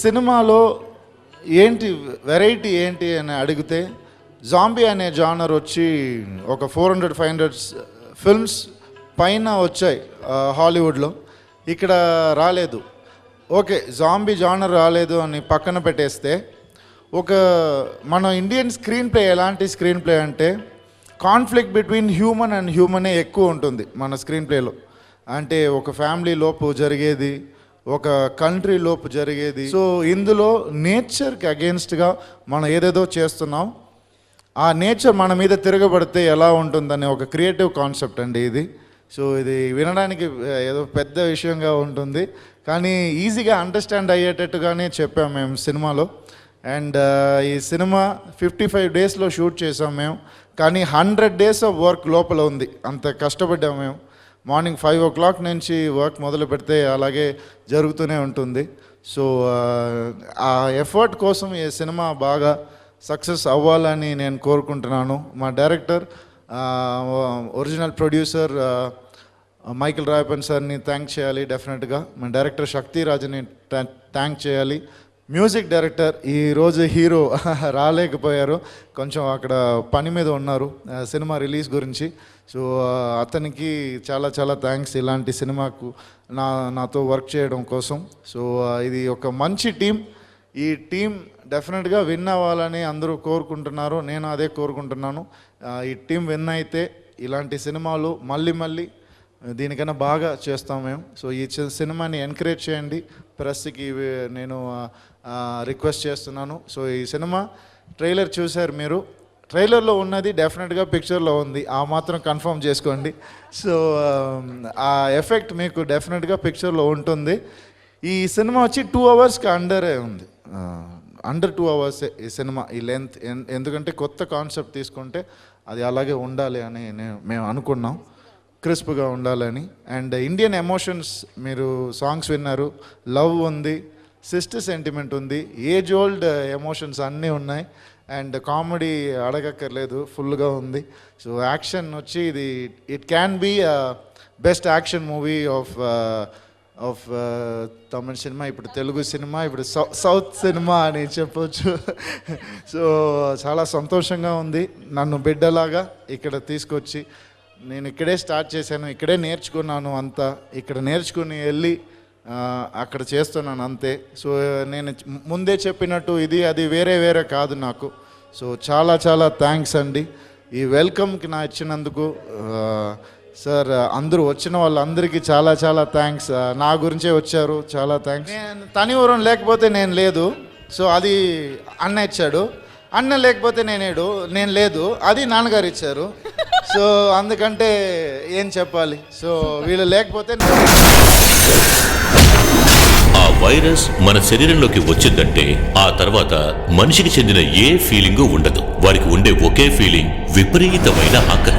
సినిమాలో ఏంటి వెరైటీ ఏంటి అని అడిగితే జాంబీ అనే జానర్ వచ్చి ఒక 400-500 ఫిల్మ్స్ పైన వచ్చాయి హాలీవుడ్లో. ఇక్కడ రాలేదు. ఓకే, జాంబీ జానర్ రాలేదు అని పక్కన పెట్టేస్తే ఒక మన ఇండియన్ స్క్రీన్ ప్లే ఎలాంటి స్క్రీన్ ప్లే అంటే కాన్ఫ్లిక్ట్ బిట్వీన్ హ్యూమన్ అండ్ హ్యూమనే ఎక్కువ ఉంటుంది మన స్క్రీన్ ప్లేలో. అంటే ఒక ఫ్యామిలీ లోపు జరిగేది, ఒక కంట్రీ లోపు జరిగేది. సో ఇందులో నేచర్కి అగెన్స్ట్గా మనం ఏదేదో చేస్తున్నాం, ఆ నేచర్ మన మీద తిరగబడితే ఎలా ఉంటుందనే ఒక క్రియేటివ్ కాన్సెప్ట్ అండి ఇది. సో ఇది వినడానికి ఏదో పెద్ద విషయంగా ఉంటుంది, కానీ ఈజీగా అండర్స్టాండ్ అయ్యేటట్టుగానే చెప్పాం మేము సినిమాలో. అండ్ ఈ సినిమా 55 డేస్లో షూట్ చేసాం మేము, కానీ 100 డేస్ ఆఫ్ వర్క్ లోపల ఉంది. అంత కష్టపడ్డాం మేము. మార్నింగ్ 5 o'clock నుంచి వర్క్ మొదలు పెడితే అలాగే జరుగుతూనే ఉంటుంది. సో ఆ ఎఫర్ట్ కోసం ఈ సినిమా బాగా సక్సెస్ అవ్వాలని నేను కోరుకుంటున్నాను. మా డైరెక్టర్, ఒరిజినల్ ప్రొడ్యూసర్ మైకిల్ రాయపన్ సార్ని థ్యాంక్ చేయాలి డెఫినెట్గా. మా డైరెక్టర్ శక్తి రాజుని థ్యాంక్ చేయాలి. మ్యూజిక్ డైరెక్టర్ ఈరోజు హీరో రాలేకపోయారు, కొంచెం అక్కడ పని మీద ఉన్నారు సినిమా రిలీజ్ గురించి. సో అతనికి చాలా చాలా థ్యాంక్స్ ఇలాంటి సినిమాకు నాతో వర్క్ చేయడం కోసం. సో ఇది ఒక మంచి టీం. ఈ టీం డెఫినెట్గా విన్ అవ్వాలని అందరూ కోరుకుంటున్నారు, నేను అదే కోరుకుంటున్నాను. ఈ టీం విన్ అయితే ఇలాంటి సినిమాలు మళ్ళీ మళ్ళీ దీనికన్నా బాగా చేస్తాం మేము. సో ఈ సినిమాని ఎంకరేజ్ చేయండి, ప్రెస్కి నేను రిక్వెస్ట్ చేస్తున్నాను. సో ఈ సినిమా ట్రైలర్ చూశారు మీరు, ట్రైలర్లో ఉన్నది డెఫినెట్గా పిక్చర్లో ఉంది, ఆ మాత్రం కన్ఫర్మ్ చేసుకోండి. సో ఆ ఎఫెక్ట్ మీకు డెఫినెట్గా పిక్చర్లో ఉంటుంది. ఈ సినిమా వచ్చి 2 అవర్స్కి అండరే ఉంది, అండర్ 2 అవర్సే ఈ సినిమా ఈ లెంత్. ఎందుకంటే కొత్త కాన్సెప్ట్ తీసుకుంటే అది అలాగే ఉండాలి అని మేము అనుకున్నాం, క్రిస్ప్గా ఉండాలని. అండ్ ఇండియన్ ఎమోషన్స్ మీరు సాంగ్స్ విన్నారు, లవ్ ఉంది, సిస్టర్ సెంటిమెంట్ ఉంది, ఏజ్ ఓల్డ్ ఎమోషన్స్ అన్నీ ఉన్నాయి. అండ్ కామెడీ అడగక్కర్లేదు, ఫుల్గా ఉంది. సో యాక్షన్ వచ్చి ఇది it can be best action movie of Tamil cinema, ఇప్పుడు తెలుగు సినిమా, ఇప్పుడు సౌత్ సినిమా అని చెప్పొచ్చు. సో చాలా సంతోషంగా ఉంది. నన్ను బిడ్డలాగా ఇక్కడ తీసుకొచ్చి నేను ఇక్కడే స్టార్ట్ చేశాను, ఇక్కడే నేర్చుకున్నాను అంతా, ఇక్కడ నేర్చుకుని వెళ్ళి అక్కడ చేస్తున్నాను అంతే. సో నేను ముందే చెప్పినట్టు ఇది అది వేరే వేరే కాదు నాకు. సో చాలా చాలా థ్యాంక్స్ అండి ఈ వెల్కమ్కి నా ఇచ్చినందుకు. సార్ అందరూ వచ్చిన వాళ్ళందరికీ చాలా చాలా థ్యాంక్స్. నా గురించే వచ్చారు, చాలా థ్యాంక్స్. తనివరం లేకపోతే నేను లేదు, సో అది అన్న ఇచ్చాడు. అన్న లేకపోతే నేను లేదు, అది నాన్నగారు ఇచ్చారు. సో అందుకంటే ఏం చెప్పాలి. సో వీళ్ళు లేకపోతే ఆ వైరస్ మన శరీరంలోకి వచ్చిందంటే ఆ తర్వాత మనిషికి చెందిన ఏ ఫీలింగు ఉండదు. వారికి ఉండే ఒకే ఫీలింగ్ విపరీతమైన ఆకలి.